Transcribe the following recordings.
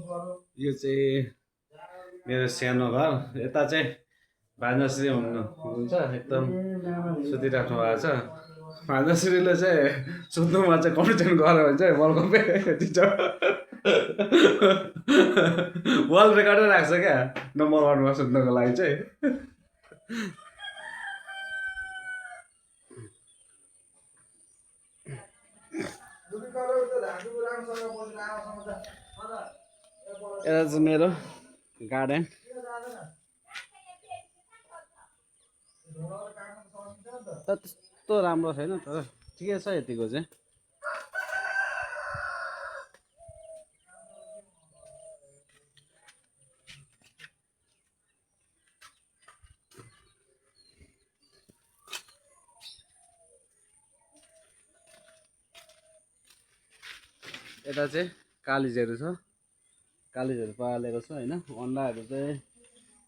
यो चाहिँ मेरो सानो घर। यता चाहिँ भान्जाश्री हुनुहुन्छ, एकदम सुतिराख्नु भएको छ। भान्जाश्रीले चाहिँ सुत्नुमा चाहिँ कन्डिसन गऱ्यो भने चाहिँ वर्ल्ड कपै जित्छ। वर्ल्ड रेकर्डै राख्छ क्या नम्बर 1मा सुत्नुको लागि चाहिँ। यता चाहिँ मेरो गार्डन। त्यस्तो राम्रो छैन तर ठिकै छ यतिको चाहिँ। यता चाहिँ कालिजहरू छ, कालिजहरू पालेको छ होइन। अन्डाहरू चाहिँ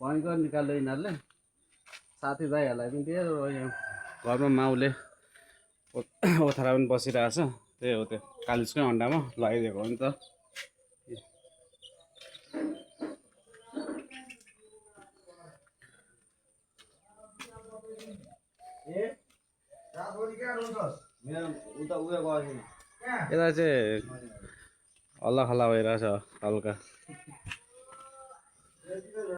भयङ्कर निकाल्यो यिनीहरूले। साथीभाइहरूलाई पनि दियो, घरमा माउले ओथ्रा पनि बसिरहेको छ। त्यही हो त्यो कालिजकै अन्डामा लगाइदिएको हो नि त। यता चाहिँ हल्ला खल्ला भइरहेछ हल्का।